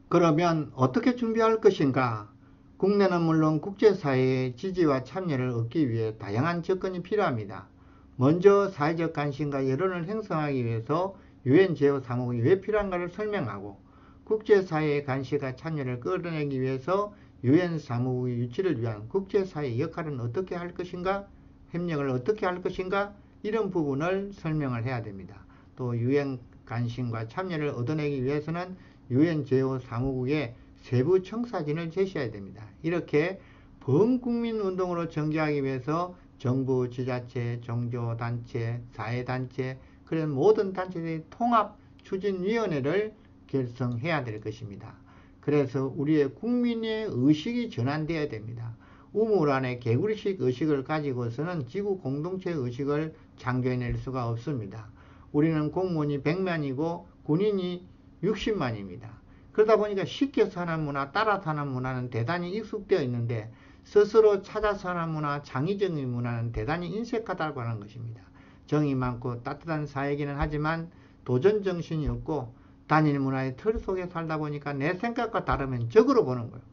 그러면 어떻게 준비할 것인가? 국내는 물론 국제사회의 지지와 참여를 얻기 위해 다양한 접근이 필요합니다. 먼저 사회적 관심과 여론을 형성하기 위해서 유엔 제휴사무국이 왜 필요한가를 설명하고, 국제사회의 관심과 참여를 끌어내기 위해서 유엔 사무국의 유치를 위한 국제사회의 역할은 어떻게 할 것인가, 협력을 어떻게 할 것인가, 이런 부분을 설명을 해야 됩니다. 또 유엔 관심과 참여를 얻어내기 위해서는 유엔 제휴 사무국의 세부 청사진을 제시해야 됩니다. 이렇게 범국민 운동으로 전개하기 위해서 정부, 지자체, 종교단체, 사회단체, 그런 모든 단체들의 통합 추진위원회를 결성해야 될 것입니다. 그래서 우리의 국민의 의식이 전환되어야 됩니다. 우물 안에 개구리식 의식을 가지고서는 지구 공동체 의식을 창조해낼 수가 없습니다. 우리는 공무원이 100만이고 군인이 60만입니다. 그러다 보니까 쉽게 사는 문화, 따라 사는 문화는 대단히 익숙되어 있는데 스스로 찾아 사는 문화, 창의적인 문화는 대단히 인색하다고 하는 것입니다. 정이 많고 따뜻한 사회이기는 하지만 도전 정신이 없고 단일 문화의 틀 속에 살다 보니까 내 생각과 다르면 적으로 보는 거예요.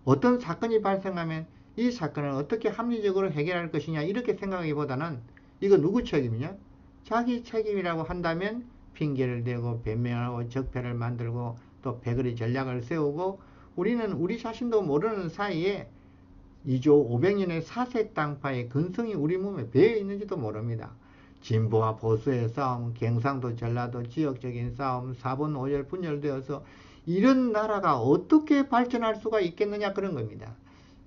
어떤 사건이 발생하면 이 사건을 어떻게 합리적으로 해결할 것이냐 이렇게 생각하기보다는 이거 누구 책임이냐? 자기 책임이라고 한다면 핑계를 대고 변명하고 적폐를 만들고 또 배거리 전략을 세우고, 우리는 우리 자신도 모르는 사이에 2조 500년의 사색당파의 근성이 우리 몸에 배어 있는지도 모릅니다. 진보와 보수의 싸움, 경상도 전라도 지역적인 싸움, 사분 오열 분열되어서 이런 나라가 어떻게 발전할 수가 있겠느냐, 그런 겁니다.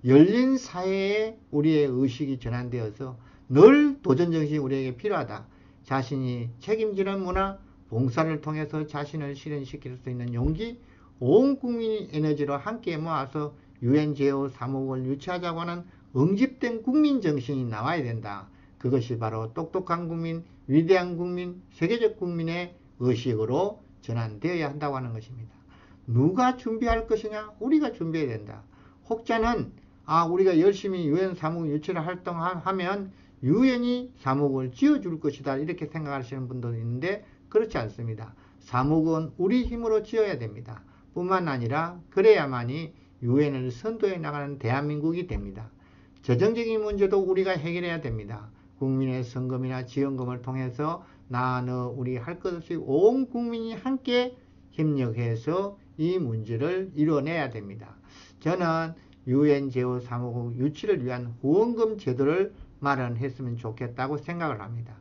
열린 사회에 우리의 의식이 전환되어서 늘 도전정신이 우리에게 필요하다. 자신이 책임지는 문화, 봉사를 통해서 자신을 실현시킬 수 있는 용기, 온 국민이 에너지로 함께 모아서 유엔 제휴 사무국을 유치하자고 하는 응집된 국민정신이 나와야 된다. 그것이 바로 똑똑한 국민, 위대한 국민, 세계적 국민의 의식으로 전환되어야 한다고 하는 것입니다. 누가 준비할 것이냐? 우리가 준비해야 된다. 혹자는 우리가 열심히 유엔 사무국 유치를 활동하면 유엔이 사무국을 지어줄 것이다, 이렇게 생각하시는 분도 있는데 그렇지 않습니다. 사무국은 우리 힘으로 지어야 됩니다. 뿐만 아니라 그래야만이 유엔을 선도해 나가는 대한민국이 됩니다. 재정적인 문제도 우리가 해결해야 됩니다. 국민의 성금이나 지원금을 통해서 나, 너, 우리 할 것 없이 온 국민이 함께 협력해서 이 문제를 이뤄내야 됩니다. 저는 유엔 제휴 사무국 유치를 위한 후원금 제도를 마련했으면 좋겠다고 생각을 합니다.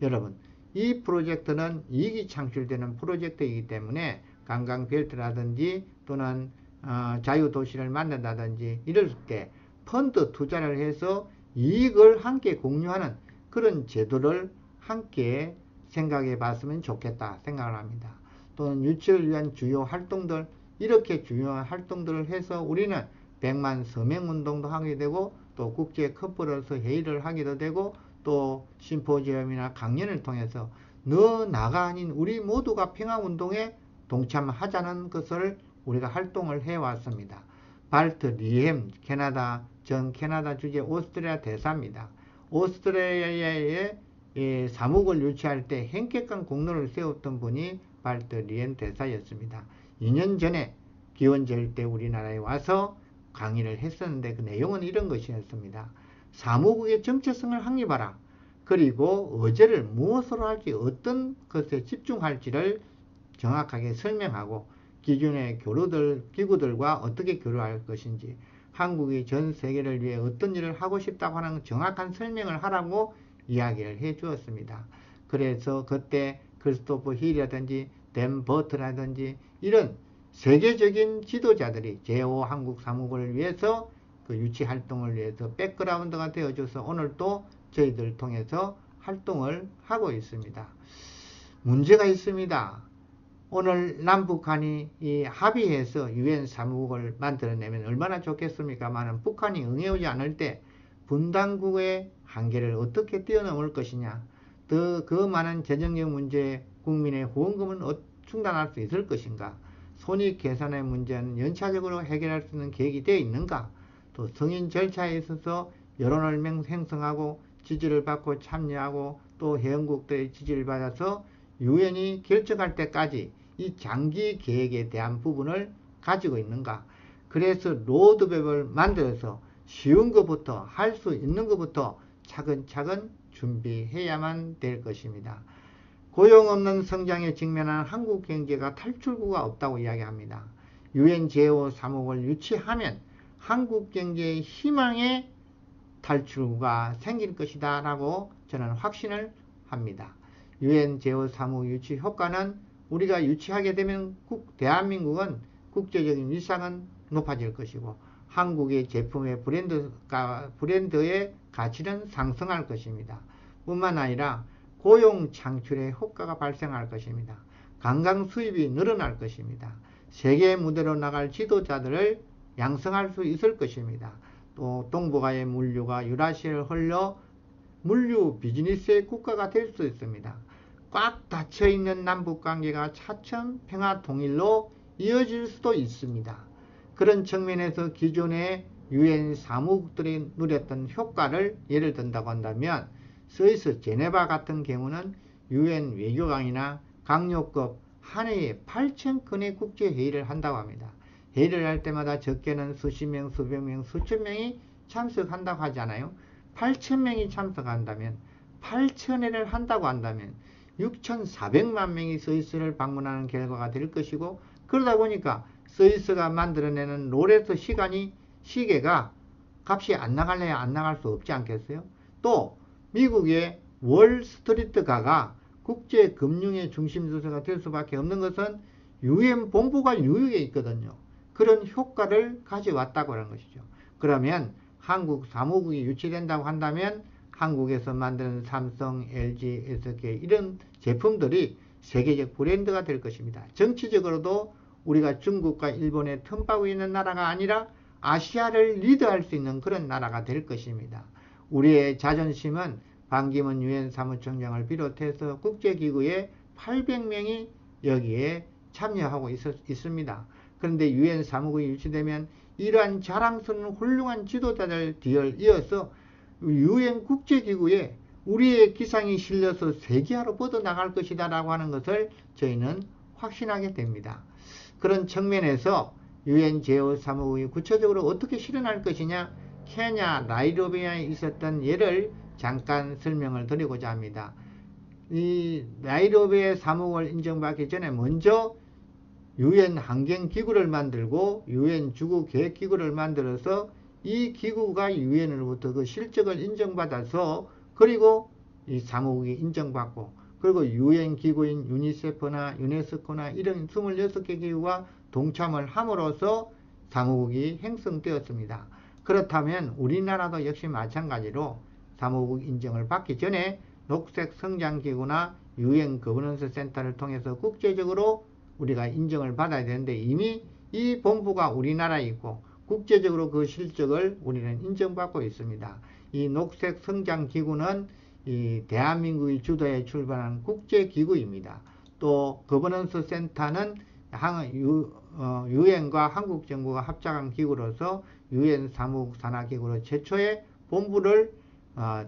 여러분, 이 프로젝트는 이익이 창출되는 프로젝트이기 때문에 관광벨트라든지 또는 자유도시를 만든다든지 이럴 때 펀드 투자를 해서 이익을 함께 공유하는 그런 제도를 함께 생각해 봤으면 좋겠다 생각을 합니다. 또는 유치를 위한 주요 활동들, 이렇게 중요한 활동들을 해서 우리는 100만 서명운동도 하게 되고 또 국제 컨퍼런스 회의를 하기도 되고 또 심포지엄이나 강연을 통해서 너 나가 아닌 우리 모두가 평화운동에 동참하자는 것을 우리가 활동을 해왔습니다. 발트 리햄 전 캐나다 주재 오스트리아 대사입니다. 오스트레일리아에 사무국을 유치할 때 현격한 공로를 세웠던 분이 발트 리햄 대사였습니다. 2년 전에 기원절 때 우리나라에 와서 강의를 했었는데 그 내용은 이런 것이었습니다. 사무국의 정체성을 확립하라. 그리고 어제를 무엇으로 할지, 어떤 것에 집중할지를 정확하게 설명하고 기존의 기구들과 어떻게 교류할 것인지, 한국이 전 세계를 위해 어떤 일을 하고 싶다고 하는 정확한 설명을 하라고 이야기를 해 주었습니다. 그래서 그때 크리스토퍼 힐이라든지 댄 버트라든지 이런 세계적인 지도자들이 제5 한국 사무국을 위해서 그 유치 활동을 위해서 백그라운드가 되어줘서 오늘 또 저희들 통해서 활동을 하고 있습니다. 문제가 있습니다. 오늘 남북한이 합의해서 유엔 사무국을 만들어내면 얼마나 좋겠습니까만 북한이 응해오지 않을 때 분단국의 한계를 어떻게 뛰어넘을 것이냐, 더 그 많은 재정적 문제, 국민의 후원금은 충당할 수 있을 것인가, 손익 계산의 문제는 연차적으로 해결할 수 있는 계획이 되어 있는가, 또 승인 절차에 있어서 여론을 형성하고 지지를 받고 참여하고 또 회원국들의 지지를 받아서 유엔이 결정할 때까지 이 장기 계획에 대한 부분을 가지고 있는가. 그래서 로드맵을 만들어서 쉬운 것부터 할 수 있는 것부터 차근차근 준비해야만 될 것입니다. 고용 없는 성장에 직면한 한국 경제가 탈출구가 없다고 이야기합니다. UN 제5사목을 유치하면 한국 경제의 희망의 탈출구가 생길 것이다 라고 저는 확신을 합니다. UN 제5사목 유치 효과는 우리가 유치하게 되면 대한민국은 국제적인 위상은 높아질 것이고 한국의 제품의 브랜드의 가치는 상승할 것입니다. 뿐만 아니라 고용 창출의 효과가 발생할 것입니다. 관광 수입이 늘어날 것입니다. 세계 무대로 나갈 지도자들을 양성할 수 있을 것입니다. 또 동북아의 물류가 유라시아를 흘러 물류 비즈니스의 국가가 될 수 있습니다. 꽉 닫혀있는 남북관계가 차츰 평화 통일로 이어질 수도 있습니다. 그런 측면에서 기존의 UN 사무국들이 누렸던 효과를 예를 든다고 한다면 스위스 제네바 같은 경우는 UN 외교관이나 강요급 한 해에 8,000건의 국제회의를 한다고 합니다. 회의를 할 때마다 적게는 수십 명, 수백 명, 수천 명이 참석한다고 하잖아요. 8,000명이 참석한다면 8,000회를 한다고 한다면 6,400만 명이 스위스를 방문하는 결과가 될 것이고 그러다 보니까 스위스가 만들어내는 롤레트 시계가 값이 안 나갈래야 안 나갈 수 없지 않겠어요? 또 미국의 월스트리트가가 국제금융의 중심 주소가 될 수밖에 없는 것은 UN 본부가 뉴욕에 있거든요. 그런 효과를 가져왔다고 하는 것이죠. 그러면 한국 사무국이 유치된다고 한다면 한국에서 만드는 삼성, LG, SK 이런 제품들이 세계적 브랜드가 될 것입니다. 정치적으로도 우리가 중국과 일본의 틈바구에 있는 나라가 아니라 아시아를 리드할 수 있는 그런 나라가 될 것입니다. 우리의 자존심은 반기문 유엔 사무총장을 비롯해서 국제기구에 800명이 여기에 참여하고 있습니다. 그런데 유엔 사무국이 유치되면 이러한 자랑스러운 훌륭한 지도자들 뒤를 이어서 유엔 국제기구에 우리의 기상이 실려서 세계화로 뻗어나갈 것이다 라고 하는 것을 저희는 확신하게 됩니다. 그런 측면에서 유엔 제5사무국이 구체적으로 어떻게 실현할 것이냐, 케냐 나이로비에 있었던 예를 잠깐 설명을 드리고자 합니다. 이 나이로비의 사무국을 인정받기 전에 먼저 유엔 환경기구를 만들고 유엔 주구계획기구를 만들어서 이 기구가 유엔으로부터 그 실적을 인정받아서 그리고 이 사무국이 인정받고 그리고 유엔 기구인 유니세프나 유네스코나 이런 26개 기구가 동참을 함으로써 사무국이 형성되었습니다. 그렇다면 우리나라도 역시 마찬가지로 사무국 인정을 받기 전에 녹색성장기구나 유엔 거버넌스 센터를 통해서 국제적으로 우리가 인정을 받아야 되는데 이미 이 본부가 우리나라에 있고 국제적으로 그 실적을 우리는 인정받고 있습니다. 이 녹색성장기구는 이 대한민국이 주도에 출발한 국제기구입니다. 또 거버넌스 센터는 유엔과 한국정부가 합작한 기구로서 유엔 사무국 산하기구로 최초의 본부를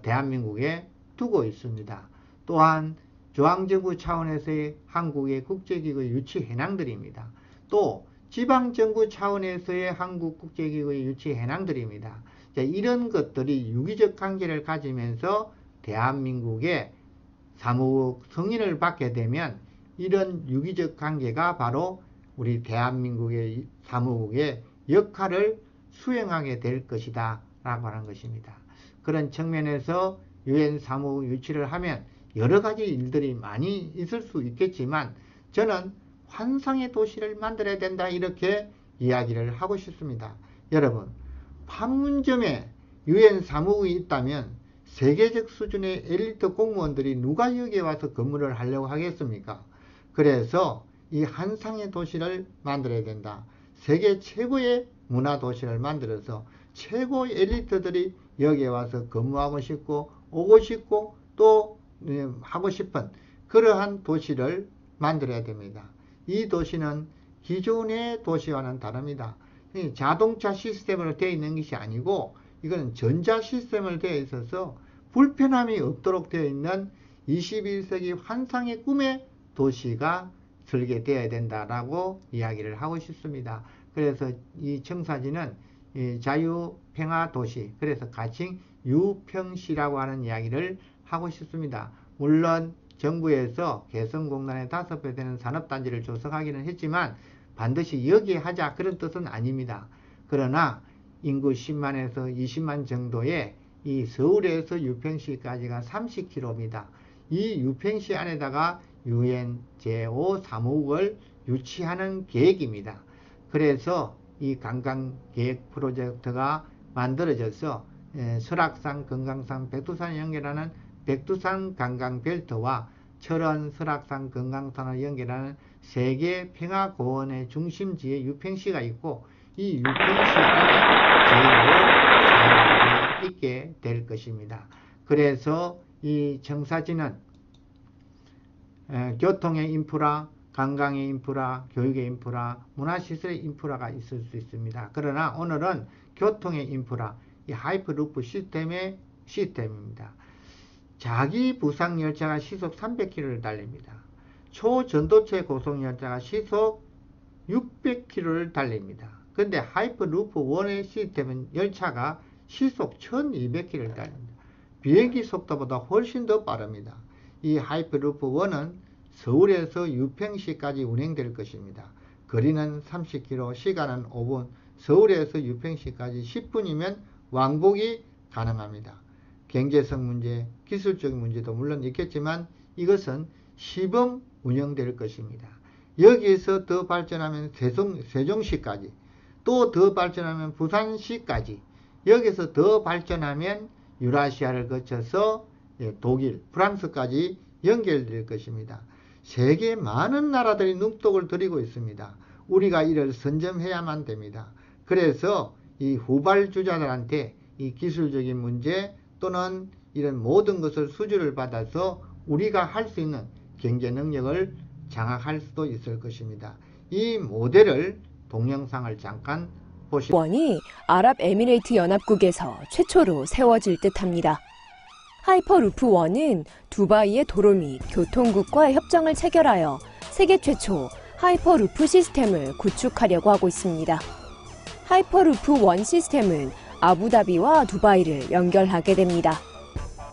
대한민국에 두고 있습니다. 또한 중앙정부 차원에서의 한국의 국제기구의 유치 현황들입니다. 또 지방정부 차원에서의 한국 국제기구의 유치 현황들입니다. 이런 것들이 유기적 관계를 가지면서 대한민국의 사무국 승인을 받게 되면 이런 유기적 관계가 바로 우리 대한민국의 사무국의 역할을 수행하게 될 것이다 라고 하는 것입니다. 그런 측면에서 유엔 사무국 유치를 하면 여러 가지 일들이 많이 있을 수 있겠지만 저는 환상의 도시를 만들어야 된다 이렇게 이야기를 하고 싶습니다. 여러분 판문점에 유엔 사무국이 있다면 세계적 수준의 엘리트 공무원들이 누가 여기에 와서 근무를 하려고 하겠습니까? 그래서 이 환상의 도시를 만들어야 된다. 세계 최고의 문화 도시를 만들어서 최고의 엘리트들이 여기에 와서 근무하고 싶고 오고 싶고 또 하고 싶은 그러한 도시를 만들어야 됩니다. 이 도시는 기존의 도시와는 다릅니다. 자동차 시스템으로 되어 있는 것이 아니고 이건 전자 시스템으로 되어 있어서 불편함이 없도록 되어 있는 21세기 환상의 꿈의 도시가 설계되어야 된다라고 이야기를 하고 싶습니다. 그래서 이 청사진은 자유평화도시, 그래서 가칭 유평시라고 하는 이야기를 하고 싶습니다. 물론 정부에서 개성공단의 5배 되는 산업단지를 조성하기는 했지만 반드시 여기에 하자 그런 뜻은 아닙니다. 그러나 인구 10만에서 20만 정도의 이 서울에서 유평시까지가 30km입니다. 이 유평시 안에다가 유엔 제5사무국을 유치하는 계획입니다. 그래서 이 관광계획 프로젝트가 만들어져서 설악산, 금강산, 백두산을 연결하는 백두산 관광벨트와 철원, 설악산, 금강산을 연결하는 세계 평화공원의 중심지에 유평시가 있고 이 유평시 안에 제5사무국이 있게 될 것입니다. 그래서 이 청사진은 교통의 인프라, 관광의 인프라, 교육의 인프라, 문화시설의 인프라가 있을 수 있습니다. 그러나 오늘은 교통의 인프라, 이 하이퍼루프 시스템입니다. 자기 부상 열차가 시속 300km를 달립니다. 초전도체 고속열차가 시속 600km를 달립니다. 근데 하이퍼루프 1의 시스템은 열차가 시속 1200km를 달립니다. 비행기 속도보다 훨씬 더 빠릅니다. 이 하이퍼루프 1은 서울에서 유평시까지 운행될 것입니다. 거리는 30km, 시간은 5분, 서울에서 유평시까지 10분이면 왕복이 가능합니다. 경제성 문제, 기술적인 문제도 물론 있겠지만 이것은 시범 운영될 것입니다. 여기에서 더 발전하면 세종시까지, 또 더 발전하면 부산시까지, 여기서 더 발전하면 유라시아를 거쳐서 독일, 프랑스까지 연결될 것입니다. 세계 많은 나라들이 눈독을 들이고 있습니다. 우리가 이를 선점해야만 됩니다. 그래서 이 후발주자들한테 이 기술적인 문제 또는 이런 모든 것을 수주를 받아서 우리가 할 수 있는 경제 능력을 장악할 수도 있을 것입니다. 이 모델을 동영상을 잠깐 보시죠. 원이 아랍에미레이트 연합국에서 최초로 세워질 듯합니다. 하이퍼루프 1은 두바이의 도로 및 교통국과 협정을 체결하여 세계 최초 하이퍼루프 시스템을 구축하려고 하고 있습니다. 하이퍼루프 1 시스템은 아부다비와 두바이를 연결하게 됩니다.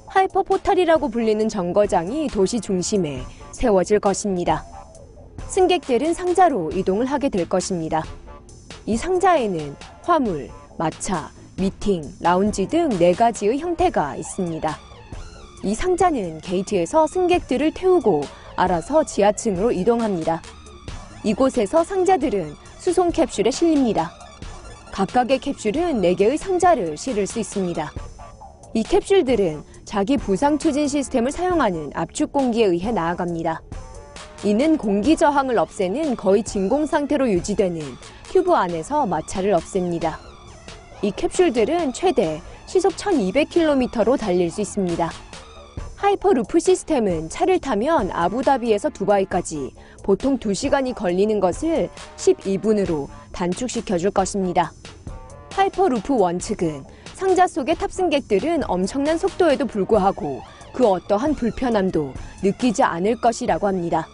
하이퍼포탈이라고 불리는 정거장이 도시 중심에 세워질 것입니다. 승객들은 상자로 이동을 하게 될 것입니다. 이 상자에는 화물, 마차, 미팅, 라운지 등 4가지의 형태가 있습니다. 이 상자는 게이트에서 승객들을 태우고 알아서 지하층으로 이동합니다. 이곳에서 상자들은 수송 캡슐에 실립니다. 각각의 캡슐은 4개의 상자를 실을 수 있습니다. 이 캡슐들은 자기 부상 추진 시스템을 사용하는 압축 공기에 의해 나아갑니다. 이는 공기 저항을 없애는 거의 진공 상태로 유지되는 튜브 안에서 마찰을 없앱니다. 이 캡슐들은 최대 시속 1200km로 달릴 수 있습니다. 하이퍼루프 시스템은 차를 타면 아부다비에서 두바이까지 보통 2시간이 걸리는 것을 12분으로 단축시켜 줄 것입니다. 하이퍼루프 1 측은 상자 속의 탑승객들은 엄청난 속도에도 불구하고 그 어떠한 불편함도 느끼지 않을 것이라고 합니다.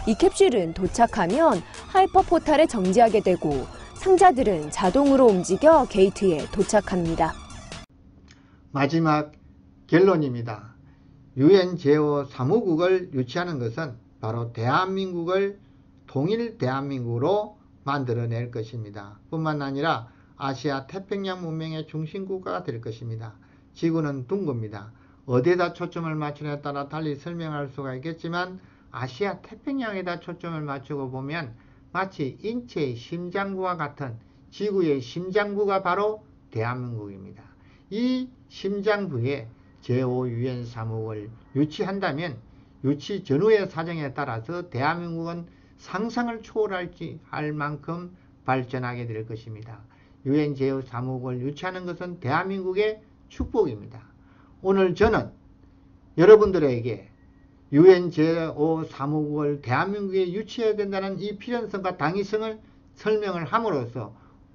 이 캡슐은 도착하면 하이퍼포탈에 정지하게 되고 상자들은 자동으로 움직여 게이트에 도착합니다. 마지막 결론입니다. 유엔 제5사무국을 유치하는 것은 바로 대한민국을 통일 대한민국으로 만들어낼 것입니다. 뿐만 아니라 아시아 태평양 문명의 중심국가가 될 것입니다. 지구는 둥겁니다. 어디에다 초점을 맞추냐에 따라 달리 설명할 수가 있겠지만 아시아 태평양에다 초점을 맞추고 보면 마치 인체의 심장부와 같은 지구의 심장부가 바로 대한민국입니다. 이 심장부에 제5유엔 사무국을 유치한다면 유치 전후의 사정에 따라서 대한민국은 상상을 초월할 만큼 발전하게 될 것입니다. 유엔 제5사무국을 유치하는 것은 대한민국의 축복입니다. 오늘 저는 여러분들에게 유엔 제5사무국을 대한민국에 유치해야 된다는 이 필연성과 당위성을 설명을 함으로써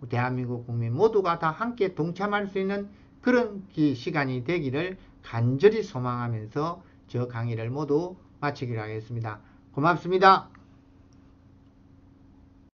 대한민국 국민 모두가 다 함께 동참할 수 있는 그런 시간이 되기를 간절히 소망하면서 저 강의를 모두 마치기로 하겠습니다. 고맙습니다.